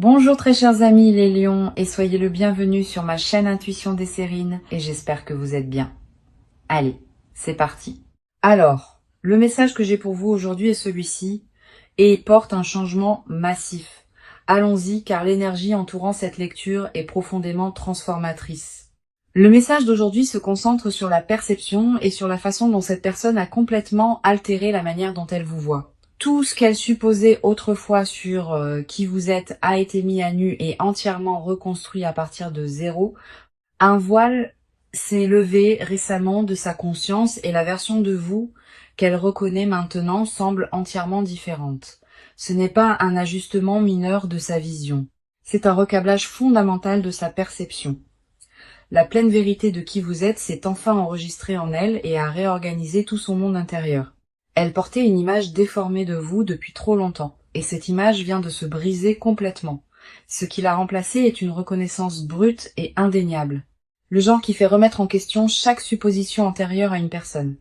Bonjour très chers amis les lions et soyez le bienvenu sur ma chaîne Intuition des Sérines et j'espère que vous êtes bien. Allez, c'est parti. Alors, le message que j'ai pour vous aujourd'hui est celui-ci et il porte un changement massif. Allons-y car l'énergie entourant cette lecture est profondément transformatrice. Le message d'aujourd'hui se concentre sur la perception et sur la façon dont cette personne a complètement altéré la manière dont elle vous voit. Tout ce qu'elle supposait autrefois sur qui vous êtes a été mis à nu et entièrement reconstruit à partir de zéro. Un voile s'est levé récemment de sa conscience et la version de vous qu'elle reconnaît maintenant semble entièrement différente. Ce n'est pas un ajustement mineur de sa vision, c'est un recablage fondamental de sa perception. La pleine vérité de qui vous êtes s'est enfin enregistrée en elle et a réorganisé tout son monde intérieur. Elle portait une image déformée de vous depuis trop longtemps, et cette image vient de se briser complètement. Ce qui l'a remplacée est une reconnaissance brute et indéniable. Le genre qui fait remettre en question chaque supposition antérieure à une personne.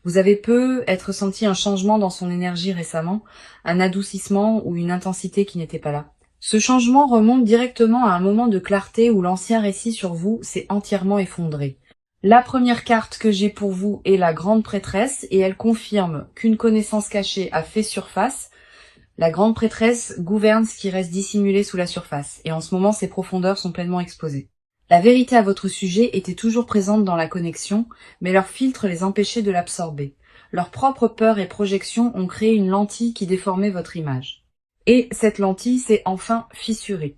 Vous avez peut-être senti un changement dans son énergie récemment, un adoucissement ou une intensité qui n'était pas là. Ce changement remonte directement à un moment de clarté où l'ancien récit sur vous s'est entièrement effondré. La première carte que j'ai pour vous est la grande prêtresse et elle confirme qu'une connaissance cachée a fait surface. La grande prêtresse gouverne ce qui reste dissimulé sous la surface et en ce moment ses profondeurs sont pleinement exposées. La vérité à votre sujet était toujours présente dans la connexion, mais leur filtre les empêchait de l'absorber. Leurs propres peurs et projections ont créé une lentille qui déformait votre image. Et cette lentille s'est enfin fissurée.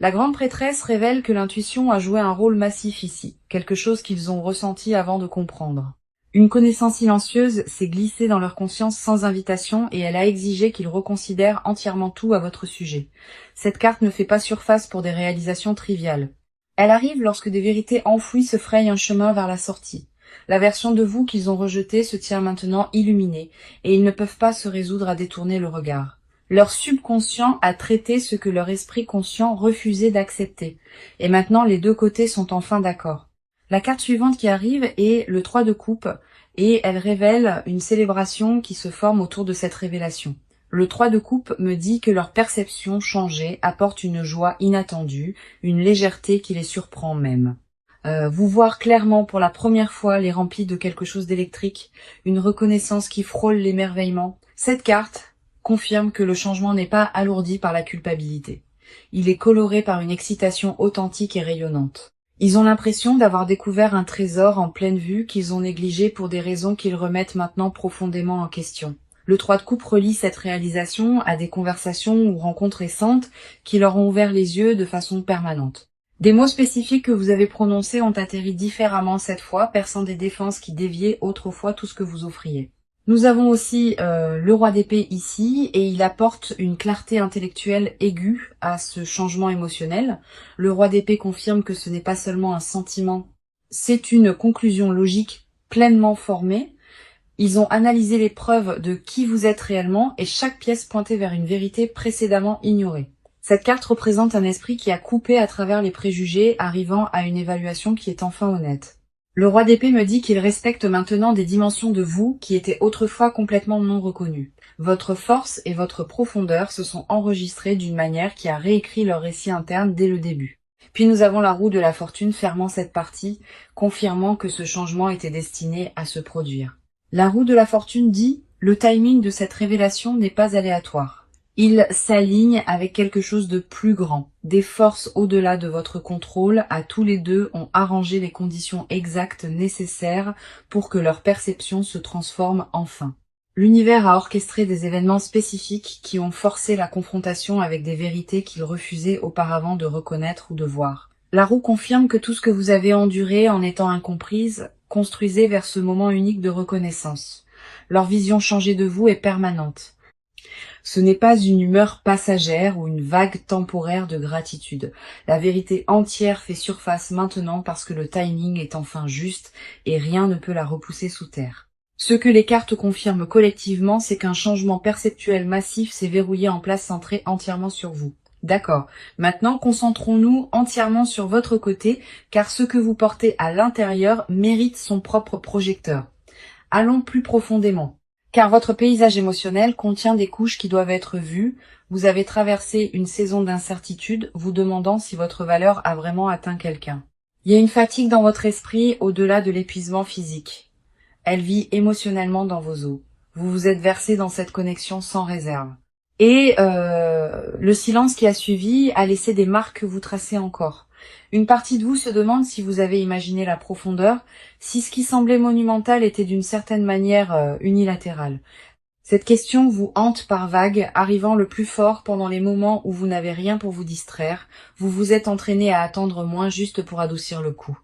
La grande prêtresse révèle que l'intuition a joué un rôle massif ici, quelque chose qu'ils ont ressenti avant de comprendre. Une connaissance silencieuse s'est glissée dans leur conscience sans invitation et elle a exigé qu'ils reconsidèrent entièrement tout à votre sujet. Cette carte ne fait pas surface pour des réalisations triviales. Elle arrive lorsque des vérités enfouies se frayent un chemin vers la sortie. La version de vous qu'ils ont rejetée se tient maintenant illuminée et ils ne peuvent pas se résoudre à détourner le regard. Leur subconscient a traité ce que leur esprit conscient refusait d'accepter. Et maintenant, les deux côtés sont enfin d'accord. La carte suivante qui arrive est le 3 de coupe et elle révèle une célébration qui se forme autour de cette révélation. Le 3 de coupe me dit que leur perception changée apporte une joie inattendue, une légèreté qui les surprend même. Vous voir clairement pour la première fois les remplit de quelque chose d'électrique, une reconnaissance qui frôle l'émerveillement. Cette carte confirme que le changement n'est pas alourdi par la culpabilité. Il est coloré par une excitation authentique et rayonnante. Ils ont l'impression d'avoir découvert un trésor en pleine vue qu'ils ont négligé pour des raisons qu'ils remettent maintenant profondément en question. Le 3 de coupe relie cette réalisation à des conversations ou rencontres récentes qui leur ont ouvert les yeux de façon permanente. Des mots spécifiques que vous avez prononcés ont atterri différemment cette fois, perçant des défenses qui déviaient autrefois tout ce que vous offriez. Nous avons aussi le roi d'épée ici et il apporte une clarté intellectuelle aiguë à ce changement émotionnel. Le roi d'épée confirme que ce n'est pas seulement un sentiment, c'est une conclusion logique pleinement formée. Ils ont analysé les preuves de qui vous êtes réellement et chaque pièce pointait vers une vérité précédemment ignorée. Cette carte représente un esprit qui a coupé à travers les préjugés, arrivant à une évaluation qui est enfin honnête. Le roi d'épée me dit qu'il respecte maintenant des dimensions de vous qui étaient autrefois complètement non reconnues. Votre force et votre profondeur se sont enregistrées d'une manière qui a réécrit leur récit interne dès le début. Puis nous avons la roue de la fortune fermant cette partie, confirmant que ce changement était destiné à se produire. La roue de la fortune dit « Le timing de cette révélation n'est pas aléatoire. Il s'aligne avec quelque chose de plus grand. Des forces au-delà de votre contrôle, à tous les deux, ont arrangé les conditions exactes nécessaires pour que leur perception se transforme enfin. L'univers a orchestré des événements spécifiques qui ont forcé la confrontation avec des vérités qu'ils refusaient auparavant de reconnaître ou de voir. La roue confirme que tout ce que vous avez enduré en étant incomprise construisait vers ce moment unique de reconnaissance. Leur vision changée de vous est permanente. Ce n'est pas une humeur passagère ou une vague temporaire de gratitude. La vérité entière fait surface maintenant parce que le timing est enfin juste et rien ne peut la repousser sous terre. Ce que les cartes confirment collectivement, c'est qu'un changement perceptuel massif s'est verrouillé en place centré entièrement sur vous. D'accord. Maintenant, concentrons-nous entièrement sur votre côté, car ce que vous portez à l'intérieur mérite son propre projecteur. Allons plus profondément. Car votre paysage émotionnel contient des couches qui doivent être vues, Vous avez traversé une saison d'incertitude, vous demandant si votre valeur a vraiment atteint quelqu'un. Il y a une fatigue dans votre esprit au-delà de l'épuisement physique. Elle vit émotionnellement dans vos os. Vous vous êtes versé dans cette connexion sans réserve. Et le silence qui a suivi a laissé des marques que vous tracez encore. Une partie de vous se demande si vous avez imaginé la profondeur, si ce qui semblait monumental était d'une certaine manière unilatéral. Cette question vous hante par vagues, arrivant le plus fort pendant les moments où vous n'avez rien pour vous distraire, vous vous êtes entraîné à attendre moins juste pour adoucir le coup.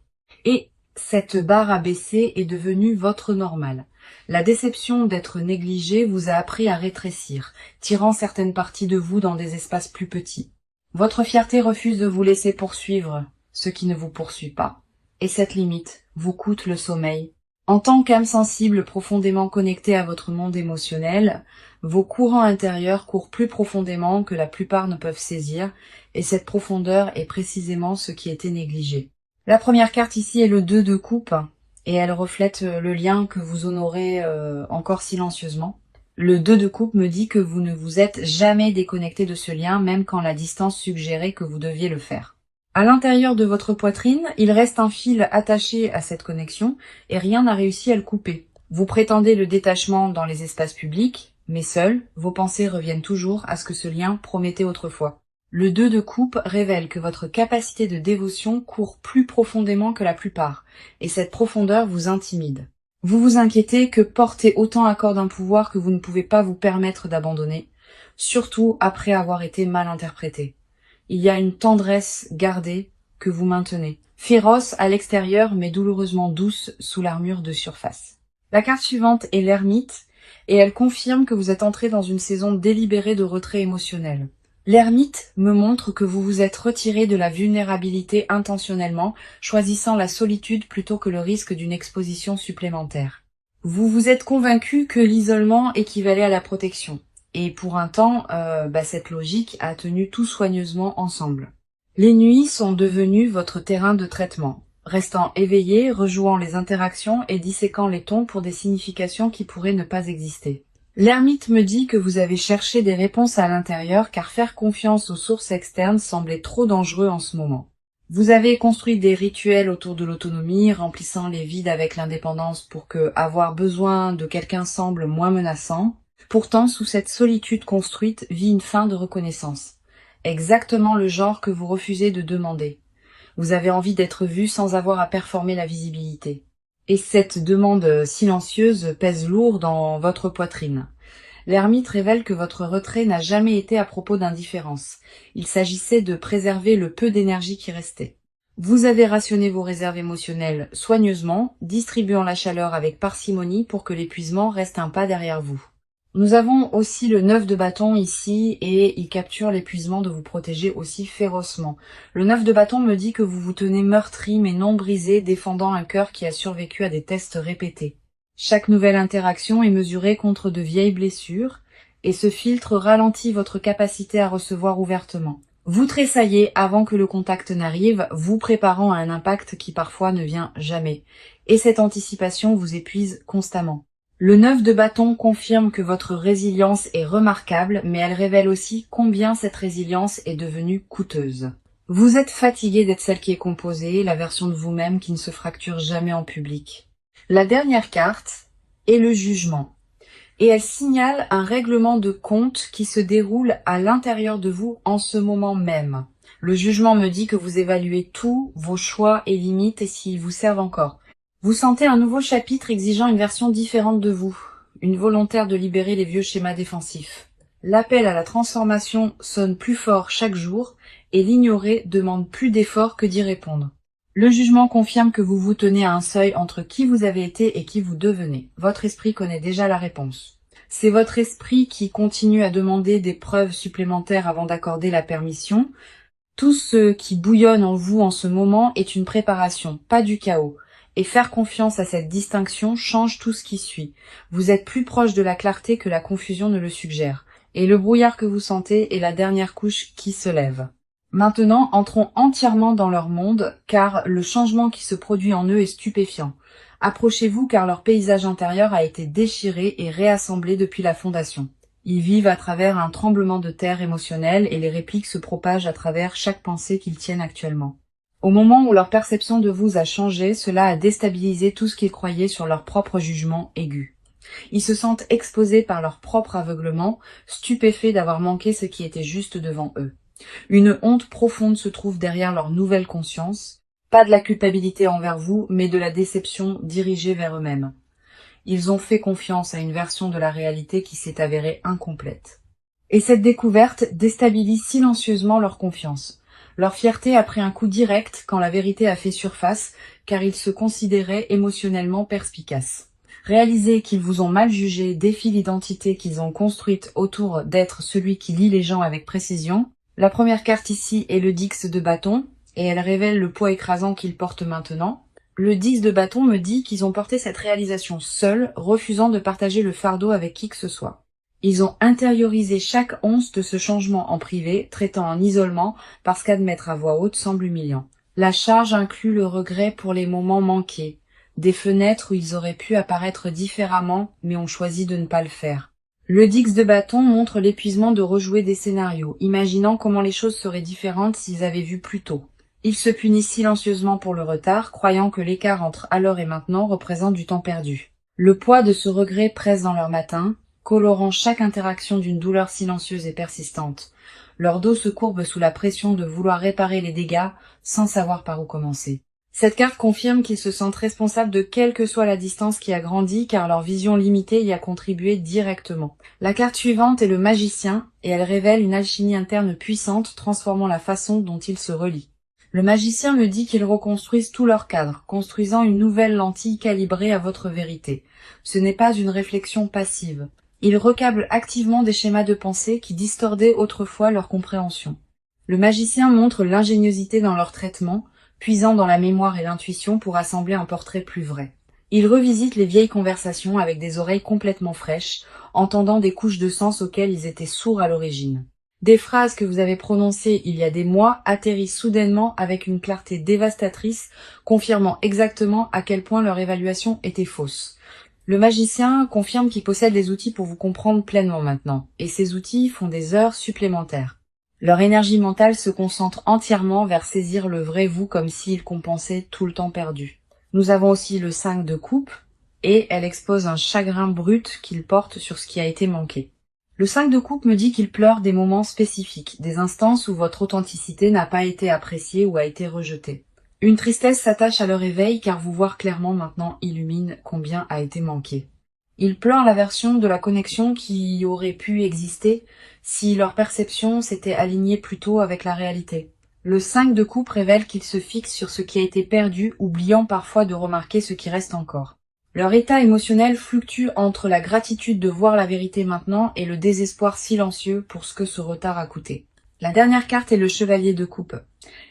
Et cette barre à baisser est devenue votre normal. La déception d'être négligé vous a appris à rétrécir, tirant certaines parties de vous dans des espaces plus petits. Votre fierté refuse de vous laisser poursuivre ce qui ne vous poursuit pas. Et cette limite vous coûte le sommeil. En tant qu'âme sensible profondément connectée à votre monde émotionnel, vos courants intérieurs courent plus profondément que la plupart ne peuvent saisir, et cette profondeur est précisément ce qui était négligé. La première carte ici est le 2 de coupe, et elle reflète le lien que vous honorez encore silencieusement. Le 2 de coupe me dit que vous ne vous êtes jamais déconnecté de ce lien, même quand la distance suggérait que vous deviez le faire. À l'intérieur de votre poitrine, il reste un fil attaché à cette connexion et rien n'a réussi à le couper. Vous prétendez le détachement dans les espaces publics, mais seuls, vos pensées reviennent toujours à ce que ce lien promettait autrefois. Le 2 de coupe révèle que votre capacité de dévotion court plus profondément que la plupart, et cette profondeur vous intimide. Vous vous inquiétez que porter autant à corps d'un pouvoir que vous ne pouvez pas vous permettre d'abandonner, surtout après avoir été mal interprété. Il y a une tendresse gardée que vous maintenez, féroce à l'extérieur mais douloureusement douce sous l'armure de surface. La carte suivante est l'ermite et elle confirme que vous êtes entré dans une saison délibérée de retrait émotionnel. L'ermite me montre que vous vous êtes retiré de la vulnérabilité intentionnellement, choisissant la solitude plutôt que le risque d'une exposition supplémentaire. Vous vous êtes convaincu que l'isolement équivalait à la protection. Et pour un temps, cette logique a tenu tout soigneusement ensemble. Les nuits sont devenues votre terrain de traitement, restant éveillé, rejouant les interactions et disséquant les tons pour des significations qui pourraient ne pas exister. L'ermite me dit que vous avez cherché des réponses à l'intérieur car faire confiance aux sources externes semblait trop dangereux en ce moment. Vous avez construit des rituels autour de l'autonomie, remplissant les vides avec l'indépendance pour que avoir besoin de quelqu'un semble moins menaçant. Pourtant, sous cette solitude construite vit une fin de reconnaissance. Exactement le genre que vous refusez de demander. Vous avez envie d'être vu sans avoir à performer la visibilité. Et cette demande silencieuse pèse lourd dans votre poitrine. L'ermite révèle que votre retrait n'a jamais été à propos d'indifférence. Il s'agissait de préserver le peu d'énergie qui restait. Vous avez rationné vos réserves émotionnelles soigneusement, distribuant la chaleur avec parcimonie pour que l'épuisement reste un pas derrière vous. Nous avons aussi le 9 de bâton ici et il capture l'épuisement de vous protéger aussi férocement. Le 9 de bâton me dit que vous vous tenez meurtri mais non brisé, défendant un cœur qui a survécu à des tests répétés. Chaque nouvelle interaction est mesurée contre de vieilles blessures et ce filtre ralentit votre capacité à recevoir ouvertement. Vous tressaillez avant que le contact n'arrive, vous préparant à un impact qui parfois ne vient jamais. Et cette anticipation vous épuise constamment. Le 9 de bâton confirme que votre résilience est remarquable, mais elle révèle aussi combien cette résilience est devenue coûteuse. Vous êtes fatigué d'être celle qui est composée, la version de vous-même qui ne se fracture jamais en public. La dernière carte est le jugement, et elle signale un règlement de compte qui se déroule à l'intérieur de vous en ce moment même. Le jugement me dit que vous évaluez tous vos choix et limites et s'ils vous servent encore. Vous sentez un nouveau chapitre exigeant une version différente de vous, une volontaire de libérer les vieux schémas défensifs. L'appel à la transformation sonne plus fort chaque jour et l'ignorer demande plus d'efforts que d'y répondre. Le jugement confirme que vous vous tenez à un seuil entre qui vous avez été et qui vous devenez. Votre esprit connaît déjà la réponse. C'est votre esprit qui continue à demander des preuves supplémentaires avant d'accorder la permission. Tout ce qui bouillonne en vous en ce moment est une préparation, pas du chaos. Et faire confiance à cette distinction change tout ce qui suit. Vous êtes plus proche de la clarté que la confusion ne le suggère. Et le brouillard que vous sentez est la dernière couche qui se lève. Maintenant, entrons entièrement dans leur monde, car le changement qui se produit en eux est stupéfiant. Approchez-vous car leur paysage intérieur a été déchiré et réassemblé depuis la fondation. Ils vivent à travers un tremblement de terre émotionnel et les répliques se propagent à travers chaque pensée qu'ils tiennent actuellement. Au moment où leur perception de vous a changé, cela a déstabilisé tout ce qu'ils croyaient sur leur propre jugement aigu. Ils se sentent exposés par leur propre aveuglement, stupéfaits d'avoir manqué ce qui était juste devant eux. Une honte profonde se trouve derrière leur nouvelle conscience, pas de la culpabilité envers vous, mais de la déception dirigée vers eux-mêmes. Ils ont fait confiance à une version de la réalité qui s'est avérée incomplète. Et cette découverte déstabilise silencieusement leur confiance. Leur fierté a pris un coup direct quand la vérité a fait surface, car ils se considéraient émotionnellement perspicaces. Réaliser qu'ils vous ont mal jugé défie l'identité qu'ils ont construite autour d'être celui qui lit les gens avec précision. La première carte ici est le 10 de bâton, et elle révèle le poids écrasant qu'ils portent maintenant. Le 10 de bâton me dit qu'ils ont porté cette réalisation seuls, refusant de partager le fardeau avec qui que ce soit. Ils ont intériorisé chaque once de ce changement en privé, traitant en isolement, parce qu'admettre à voix haute semble humiliant. La charge inclut le regret pour les moments manqués, des fenêtres où ils auraient pu apparaître différemment, mais ont choisi de ne pas le faire. Le 10 de bâton montre l'épuisement de rejouer des scénarios, imaginant comment les choses seraient différentes s'ils avaient vu plus tôt. Ils se punissent silencieusement pour le retard, croyant que l'écart entre alors et maintenant représente du temps perdu. Le poids de ce regret presse dans leur matin, colorant chaque interaction d'une douleur silencieuse et persistante. Leur dos se courbe sous la pression de vouloir réparer les dégâts sans savoir par où commencer. Cette carte confirme qu'ils se sentent responsables de quelle que soit la distance qui a grandi, car leur vision limitée y a contribué directement. La carte suivante est le magicien, et elle révèle une alchimie interne puissante transformant la façon dont ils se relient. Le magicien me dit qu'ils reconstruisent tout leur cadre, construisant une nouvelle lentille calibrée à votre vérité. Ce n'est pas une réflexion passive. Ils recablent activement des schémas de pensée qui distordaient autrefois leur compréhension. Le magicien montre l'ingéniosité dans leur traitement, puisant dans la mémoire et l'intuition pour assembler un portrait plus vrai. Il revisite les vieilles conversations avec des oreilles complètement fraîches, entendant des couches de sens auxquelles ils étaient sourds à l'origine. Des phrases que vous avez prononcées il y a des mois atterrissent soudainement avec une clarté dévastatrice, confirmant exactement à quel point leur évaluation était fausse. Le magicien confirme qu'il possède les outils pour vous comprendre pleinement maintenant, et ces outils font des heures supplémentaires. Leur énergie mentale se concentre entièrement vers saisir le vrai vous comme s'il compensait tout le temps perdu. Nous avons aussi le 5 de coupe, et elle expose un chagrin brut qu'il porte sur ce qui a été manqué. Le 5 de coupe me dit qu'il pleure des moments spécifiques, des instances où votre authenticité n'a pas été appréciée ou a été rejetée. Une tristesse s'attache à leur éveil car vous voir clairement maintenant illumine combien a été manqué. Ils pleurent la version de la connexion qui aurait pu exister si leur perception s'était alignée plus tôt avec la réalité. Le 5 de coupe révèle qu'ils se fixent sur ce qui a été perdu, oubliant parfois de remarquer ce qui reste encore. Leur état émotionnel fluctue entre la gratitude de voir la vérité maintenant et le désespoir silencieux pour ce que ce retard a coûté. La dernière carte est le chevalier de coupe,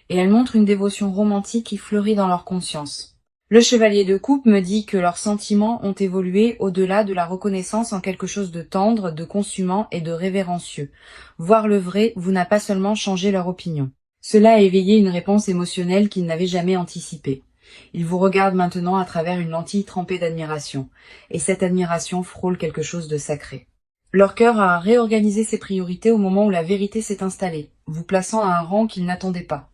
et elle montre une dévotion romantique qui fleurit dans leur conscience. Le chevalier de coupe me dit que leurs sentiments ont évolué au-delà de la reconnaissance en quelque chose de tendre, de consumant et de révérencieux. Voir le vrai vous n'a pas seulement changé leur opinion. Cela a éveillé une réponse émotionnelle qu'ils n'avaient jamais anticipée. Ils vous regardent maintenant à travers une lentille trempée d'admiration, et cette admiration frôle quelque chose de sacré. Leur cœur a réorganisé ses priorités au moment où la vérité s'est installée, vous plaçant à un rang qu'ils n'attendaient pas.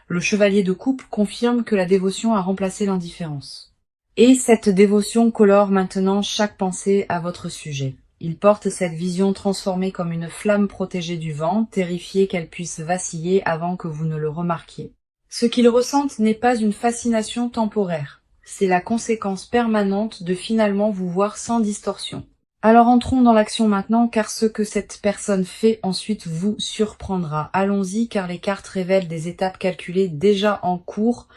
Le chevalier de coupe confirme que la dévotion a remplacé l'indifférence. Et cette dévotion colore maintenant chaque pensée à votre sujet. Ils portent cette vision transformée comme une flamme protégée du vent, terrifiés qu'elle puisse vaciller avant que vous ne le remarquiez. Ce qu'ils ressentent n'est pas une fascination temporaire, c'est la conséquence permanente de finalement vous voir sans distorsion. Alors entrons dans l'action maintenant, car ce que cette personne fait ensuite vous surprendra. Allons-y, car les cartes révèlent des étapes calculées déjà en cours.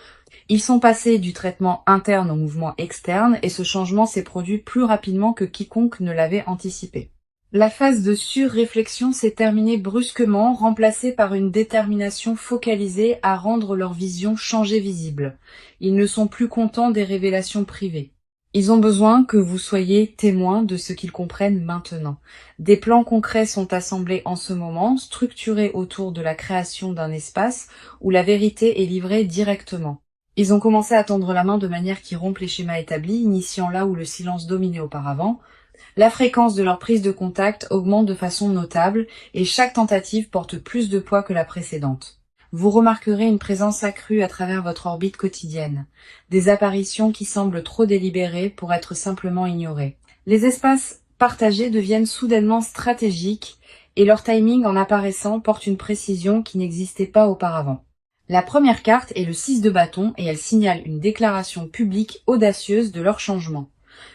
Ils sont passés du traitement interne au mouvement externe, et ce changement s'est produit plus rapidement que quiconque ne l'avait anticipé. La phase de surréflexion s'est terminée brusquement, remplacée par une détermination focalisée à rendre leur vision changée visible. Ils ne sont plus contents des révélations privées. Ils ont besoin que vous soyez témoins de ce qu'ils comprennent maintenant. Des plans concrets sont assemblés en ce moment, structurés autour de la création d'un espace où la vérité est livrée directement. Ils ont commencé à tendre la main de manière qui rompt les schémas établis, initiant là où le silence dominait auparavant, La fréquence de leur prise de contact augmente de façon notable et chaque tentative porte plus de poids que la précédente. Vous remarquerez une présence accrue à travers votre orbite quotidienne, des apparitions qui semblent trop délibérées pour être simplement ignorées. Les espaces partagés deviennent soudainement stratégiques et leur timing en apparaissant porte une précision qui n'existait pas auparavant. La première carte est le 6 de bâton et elle signale une déclaration publique audacieuse de leur changement.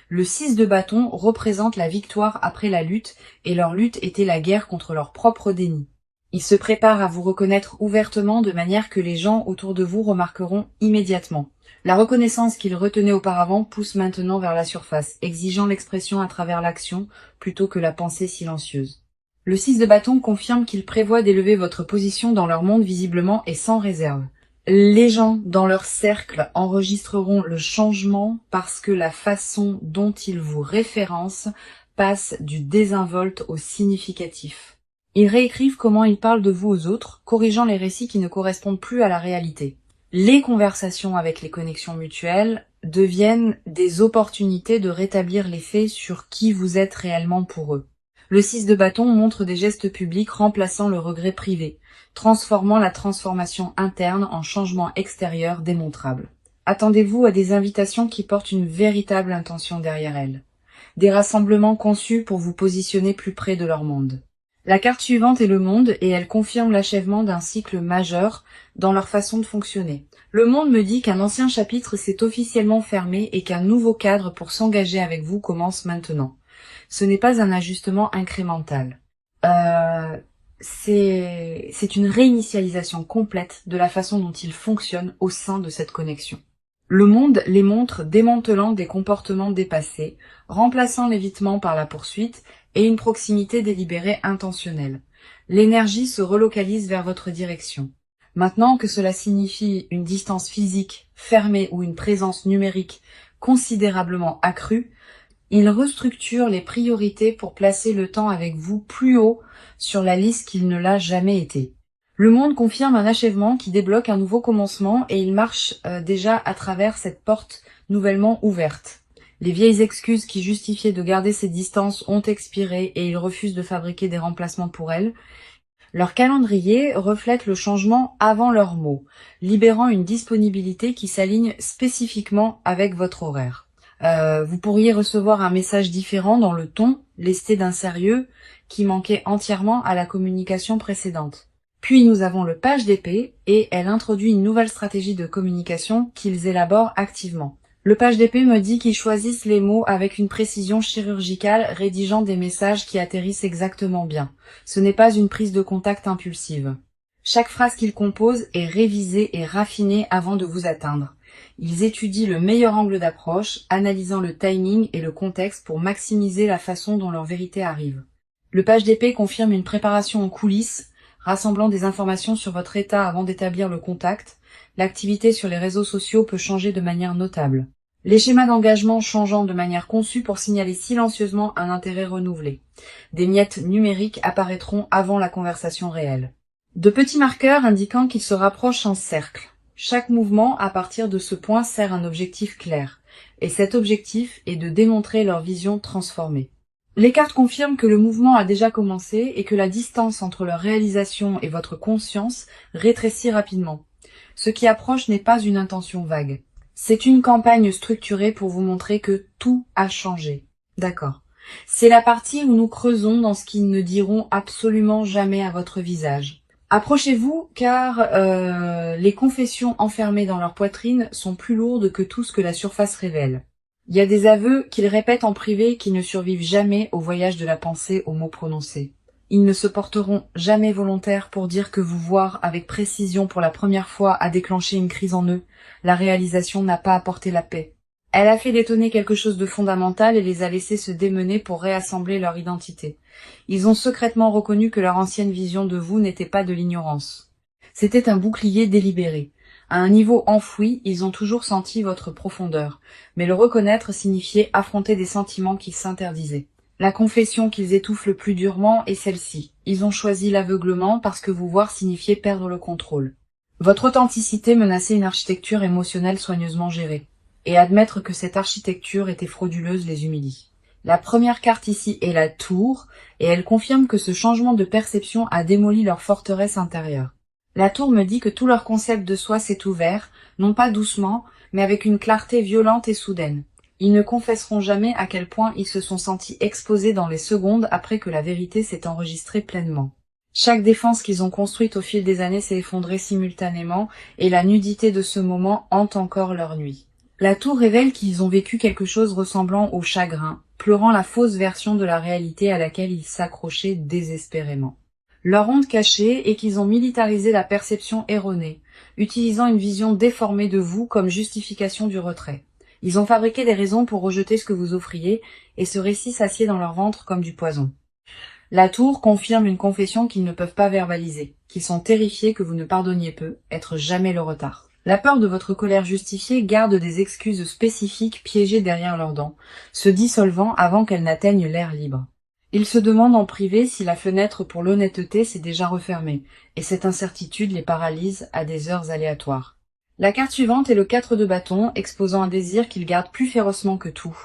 Le 6 de bâton représente la victoire après la lutte et leur lutte était la guerre contre leur propre déni. Ils se préparent à vous reconnaître ouvertement de manière que les gens autour de vous remarqueront immédiatement. La reconnaissance qu'ils retenaient auparavant pousse maintenant vers la surface, exigeant l'expression à travers l'action plutôt que la pensée silencieuse. Le 6 de bâton confirme qu'il prévoit d'élever votre position dans leur monde visiblement et sans réserve. Les gens dans leur cercle enregistreront le changement parce que la façon dont ils vous référencent passe du désinvolte au significatif. Ils réécrivent comment ils parlent de vous aux autres, corrigeant les récits qui ne correspondent plus à la réalité. Les conversations avec les connexions mutuelles deviennent des opportunités de rétablir les faits sur qui vous êtes réellement pour eux. Le 6 de bâton montre des gestes publics remplaçant le regret privé, transformant la transformation interne en changement extérieur démontrable. Attendez-vous à des invitations qui portent une véritable intention derrière elles. Des rassemblements conçus pour vous positionner plus près de leur monde. La carte suivante est le monde et elle confirme l'achèvement d'un cycle majeur dans leur façon de fonctionner. Le monde me dit qu'un ancien chapitre s'est officiellement fermé et qu'un nouveau cadre pour s'engager avec vous commence maintenant. Ce n'est pas un ajustement incrémental. C'est une réinitialisation complète de la façon dont ils fonctionnent au sein de cette connexion. Le monde les montre démantelant des comportements dépassés, remplaçant l'évitement par la poursuite et une proximité délibérée intentionnelle. L'énergie se relocalise vers votre direction. Maintenant que cela signifie une distance physique fermée ou une présence numérique considérablement accrue, il restructure les priorités pour placer le temps avec vous plus haut sur la liste qu'il ne l'a jamais été. Le monde confirme un achèvement qui débloque un nouveau commencement et il marche déjà à travers cette porte nouvellement ouverte. Les vieilles excuses qui justifiaient de garder ces distances ont expiré et ils refusent de fabriquer des remplacements pour elles. Leur calendrier reflète le changement avant leurs mots, libérant une disponibilité qui s'aligne spécifiquement avec votre horaire. Vous pourriez recevoir un message différent dans le ton, lesté d'un sérieux qui manquait entièrement à la communication précédente. Puis nous avons le page d'épée et elle introduit une nouvelle stratégie de communication qu'ils élaborent activement. Le page d'épée me dit qu'ils choisissent les mots avec une précision chirurgicale, rédigeant des messages qui atterrissent exactement bien. Ce n'est pas une prise de contact impulsive. Chaque phrase qu'ils composent est révisée et raffinée avant de vous atteindre. Ils étudient le meilleur angle d'approche, analysant le timing et le contexte pour maximiser la façon dont leur vérité arrive. Le page d'épée confirme une préparation en coulisses, rassemblant des informations sur votre état avant d'établir le contact. L'activité sur les réseaux sociaux peut changer de manière notable. Les schémas d'engagement changeant de manière conçue pour signaler silencieusement un intérêt renouvelé. Des miettes numériques apparaîtront avant la conversation réelle. De petits marqueurs indiquant qu'ils se rapprochent en cercle. Chaque mouvement à partir de ce point sert un objectif clair, et cet objectif est de démontrer leur vision transformée. Les cartes confirment que le mouvement a déjà commencé et que la distance entre leur réalisation et votre conscience rétrécit rapidement. Ce qui approche n'est pas une intention vague. C'est une campagne structurée pour vous montrer que tout a changé. D'accord. C'est la partie où nous creusons dans ce qu'ils ne diront absolument jamais à votre visage. Approchez-vous car les confessions enfermées dans leur poitrine sont plus lourdes que tout ce que la surface révèle. Il y a des aveux qu'ils répètent en privé qui ne survivent jamais au voyage de la pensée aux mots prononcés. Ils ne se porteront jamais volontaires pour dire que vous voir avec précision pour la première fois a déclenché une crise en eux. La réalisation n'a pas apporté la paix. Elle a fait détonner quelque chose de fondamental et les a laissés se démener pour réassembler leur identité. Ils ont secrètement reconnu que leur ancienne vision de vous n'était pas de l'ignorance. C'était un bouclier délibéré. À un niveau enfoui, ils ont toujours senti votre profondeur, mais le reconnaître signifiait affronter des sentiments qu'ils s'interdisaient. La confession qu'ils étouffent le plus durement est celle-ci. Ils ont choisi l'aveuglement parce que vous voir signifiait perdre le contrôle. Votre authenticité menaçait une architecture émotionnelle soigneusement gérée. Et admettre que cette architecture était frauduleuse les humilie. La première carte ici est la tour, et elle confirme que ce changement de perception a démoli leur forteresse intérieure. La tour me dit que tout leur concept de soi s'est ouvert, non pas doucement, mais avec une clarté violente et soudaine. Ils ne confesseront jamais à quel point ils se sont sentis exposés dans les secondes après que la vérité s'est enregistrée pleinement. Chaque défense qu'ils ont construite au fil des années s'est effondrée simultanément, et la nudité de ce moment hante encore leur nuit. La tour révèle qu'ils ont vécu quelque chose ressemblant au chagrin, pleurant la fausse version de la réalité à laquelle ils s'accrochaient désespérément. Leur honte cachée est qu'ils ont militarisé la perception erronée, utilisant une vision déformée de vous comme justification du retrait. Ils ont fabriqué des raisons pour rejeter ce que vous offriez, et ce récit s'assied dans leur ventre comme du poison. La tour confirme une confession qu'ils ne peuvent pas verbaliser, qu'ils sont terrifiés que vous ne pardonniez peu, être jamais le retard. La peur de votre colère justifiée garde des excuses spécifiques piégées derrière leurs dents, se dissolvant avant qu'elles n'atteignent l'air libre. Ils se demandent en privé si la fenêtre pour l'honnêteté s'est déjà refermée, et cette incertitude les paralyse à des heures aléatoires. La carte suivante est le 4 de bâton, exposant un désir qu'ils gardent plus férocement que tout.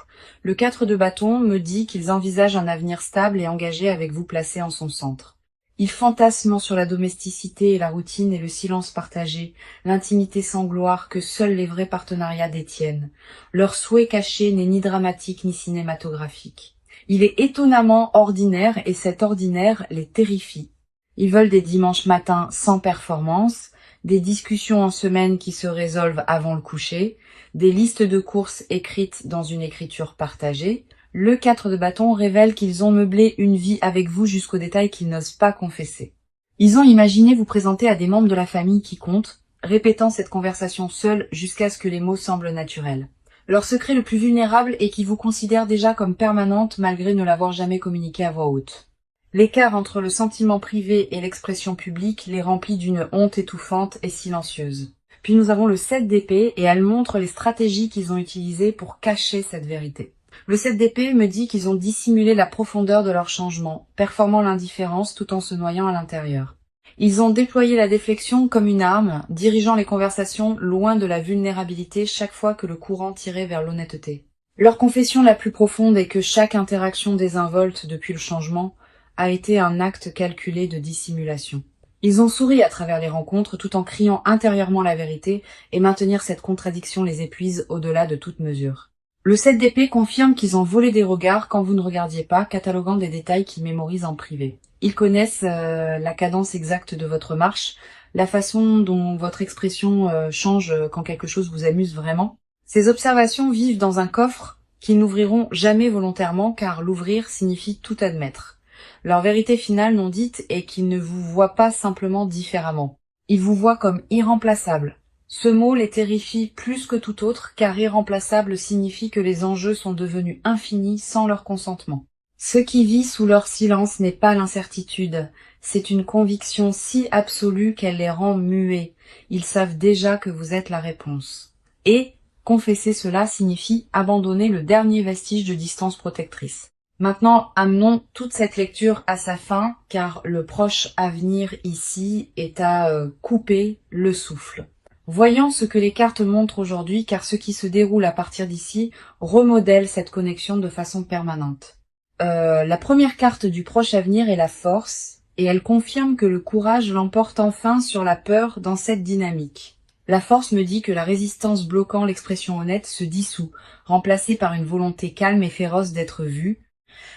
Le 4 de bâton me dit qu'ils envisagent un avenir stable et engagé avec vous placé en son centre. Ils fantasment sur la domesticité et la routine et le silence partagé, l'intimité sans gloire que seuls les vrais partenariats détiennent. Leur souhait caché n'est ni dramatique ni cinématographique. Il est étonnamment ordinaire et cet ordinaire les terrifie. Ils veulent des dimanches matins sans performance, des discussions en semaine qui se résolvent avant le coucher, des listes de courses écrites dans une écriture partagée. Le 4 de bâton révèle qu'ils ont meublé une vie avec vous jusqu'aux détails qu'ils n'osent pas confesser. Ils ont imaginé vous présenter à des membres de la famille qui comptent, répétant cette conversation seuls jusqu'à ce que les mots semblent naturels. Leur secret le plus vulnérable est qu'ils vous considèrent déjà comme permanente malgré ne l'avoir jamais communiqué à voix haute. L'écart entre le sentiment privé et l'expression publique les remplit d'une honte étouffante et silencieuse. Puis nous avons le 7 d'épée et elle montre les stratégies qu'ils ont utilisées pour cacher cette vérité. Le 7 d'épée me dit qu'ils ont dissimulé la profondeur de leur changement, performant l'indifférence tout en se noyant à l'intérieur. Ils ont déployé la déflexion comme une arme, dirigeant les conversations loin de la vulnérabilité chaque fois que le courant tirait vers l'honnêteté. Leur confession la plus profonde est que chaque interaction désinvolte depuis le changement a été un acte calculé de dissimulation. Ils ont souri à travers les rencontres tout en criant intérieurement la vérité et maintenir cette contradiction les épuise au-delà de toute mesure. Le 7 d'épée confirme qu'ils ont volé des regards quand vous ne regardiez pas, cataloguant des détails qu'ils mémorisent en privé. Ils connaissent la cadence exacte de votre marche, la façon dont votre expression change quand quelque chose vous amuse vraiment. Ces observations vivent dans un coffre qu'ils n'ouvriront jamais volontairement car l'ouvrir signifie tout admettre. Leur vérité finale non dite est qu'ils ne vous voient pas simplement différemment. Ils vous voient comme irremplaçable. Ce mot les terrifie plus que tout autre car irremplaçable signifie que les enjeux sont devenus infinis sans leur consentement. Ce qui vit sous leur silence n'est pas l'incertitude, c'est une conviction si absolue qu'elle les rend muets. Ils savent déjà que vous êtes la réponse. Et confesser cela signifie abandonner le dernier vestige de distance protectrice. Maintenant, amenons toute cette lecture à sa fin, car le proche avenir ici est à couper le souffle. Voyons ce que les cartes montrent aujourd'hui, car ce qui se déroule à partir d'ici remodèle cette connexion de façon permanente. La première carte du proche avenir est la force, et elle confirme que le courage l'emporte enfin sur la peur dans cette dynamique. La force me dit que la résistance bloquant l'expression honnête se dissout, remplacée par une volonté calme et féroce d'être vue.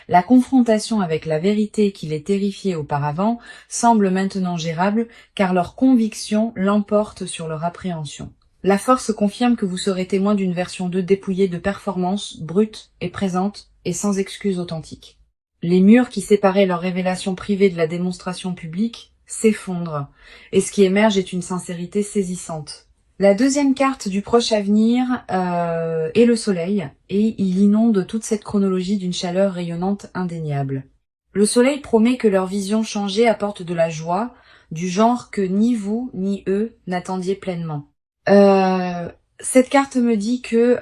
La confrontation avec la vérité qui les terrifiait auparavant semble maintenant gérable car leur conviction l'emporte sur leur appréhension. La force confirme que vous serez témoin d'une version 2 dépouillée de performance, brute et présente et sans excuse authentique. Les murs qui séparaient leur révélation privée de la démonstration publique s'effondrent et ce qui émerge est une sincérité saisissante. La deuxième carte du proche avenir est le soleil, et il inonde toute cette chronologie d'une chaleur rayonnante indéniable. Le soleil promet que leur vision changée apporte de la joie, du genre que ni vous ni eux n'attendiez pleinement. Cette carte me dit que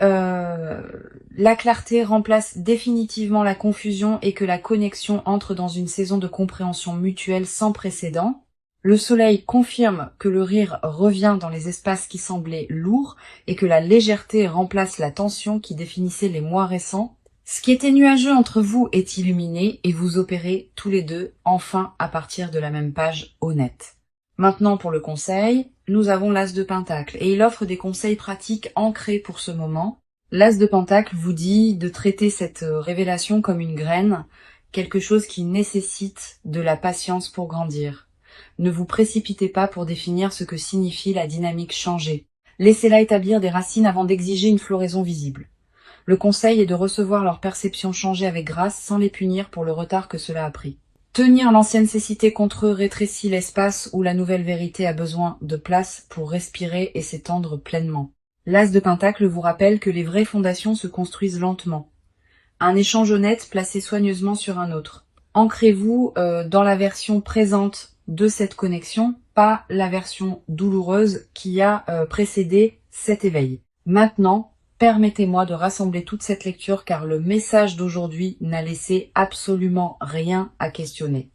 la clarté remplace définitivement la confusion et que la connexion entre dans une saison de compréhension mutuelle sans précédent. Le soleil confirme que le rire revient dans les espaces qui semblaient lourds et que la légèreté remplace la tension qui définissait les mois récents. Ce qui était nuageux entre vous est illuminé et vous opérez tous les deux enfin à partir de la même page honnête. Maintenant pour le conseil, nous avons l'As de Pentacle et il offre des conseils pratiques ancrés pour ce moment. L'As de Pentacle vous dit de traiter cette révélation comme une graine, quelque chose qui nécessite de la patience pour grandir. Ne vous précipitez pas pour définir ce que signifie la dynamique changée. Laissez-la établir des racines avant d'exiger une floraison visible. Le conseil est de recevoir leur perception changer avec grâce sans les punir pour le retard que cela a pris. Tenir l'ancienne cécité contre eux rétrécit l'espace où la nouvelle vérité a besoin de place pour respirer et s'étendre pleinement. L'As de Pentacle vous rappelle que les vraies fondations se construisent lentement. Un échange honnête placé soigneusement sur un autre. Ancrez-vous dans la version présente de cette connexion, pas la version douloureuse qui a précédé cet éveil. Maintenant, permettez-moi de rassembler toute cette lecture car le message d'aujourd'hui n'a laissé absolument rien à questionner.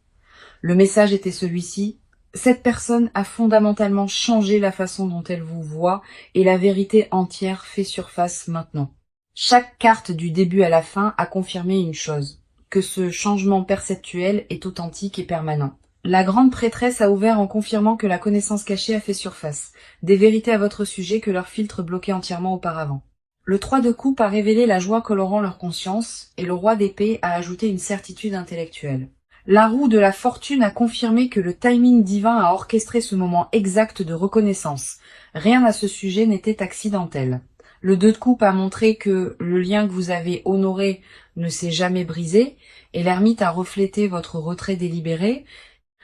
Le message était celui-ci. Cette personne a fondamentalement changé la façon dont elle vous voit et la vérité entière fait surface maintenant. Chaque carte du début à la fin a confirmé une chose, que ce changement perceptuel est authentique et permanent. La grande prêtresse a ouvert en confirmant que la connaissance cachée a fait surface, des vérités à votre sujet que leur filtre bloquait entièrement auparavant. Le 3 de coupe a révélé la joie colorant leur conscience, et le roi d'épée a ajouté une certitude intellectuelle. La roue de la fortune a confirmé que le timing divin a orchestré ce moment exact de reconnaissance. Rien à ce sujet n'était accidentel. Le 2 de coupe a montré que le lien que vous avez honoré ne s'est jamais brisé, et l'ermite a reflété votre retrait délibéré.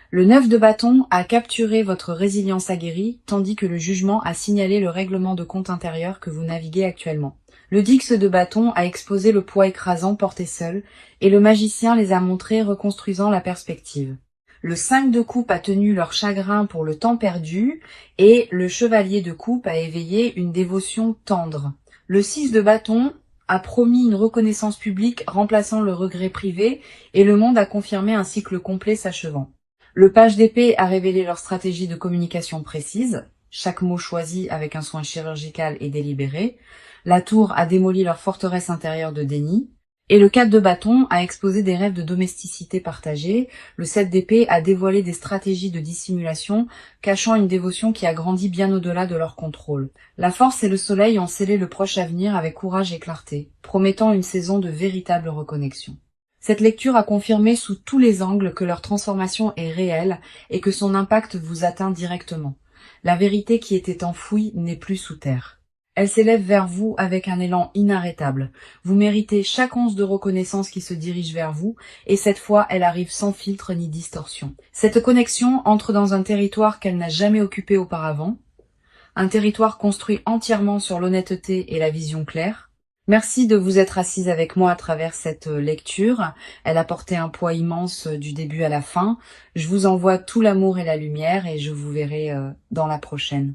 Le 9 de bâton a capturé votre résilience aguerrie, tandis que le jugement a signalé le règlement de compte intérieur que vous naviguez actuellement. Le 10 de bâton a exposé le poids écrasant porté seul, et le magicien les a montrés reconstruisant la perspective. Le 5 de coupe a tenu leur chagrin pour le temps perdu, et le chevalier de coupe a éveillé une dévotion tendre. Le 6 de bâton a promis une reconnaissance publique remplaçant le regret privé, et le monde a confirmé un cycle complet s'achevant. Le page d'épée a révélé leur stratégie de communication précise, chaque mot choisi avec un soin chirurgical et délibéré. La tour a démoli leur forteresse intérieure de déni. Et le 4 de bâton a exposé des rêves de domesticité partagée. Le 7 d'épée a dévoilé des stratégies de dissimulation, cachant une dévotion qui a grandi bien au-delà de leur contrôle. La force et le soleil ont scellé le proche avenir avec courage et clarté, promettant une saison de véritable reconnexion. Cette lecture a confirmé sous tous les angles que leur transformation est réelle et que son impact vous atteint directement. La vérité qui était enfouie n'est plus sous terre. Elle s'élève vers vous avec un élan inarrêtable. Vous méritez chaque once de reconnaissance qui se dirige vers vous, et cette fois elle arrive sans filtre ni distorsion. Cette connexion entre dans un territoire qu'elle n'a jamais occupé auparavant, un territoire construit entièrement sur l'honnêteté et la vision claire. Merci de vous être assise avec moi à travers cette lecture. Elle a porté un poids immense du début à la fin. Je vous envoie tout l'amour et la lumière et je vous verrai dans la prochaine.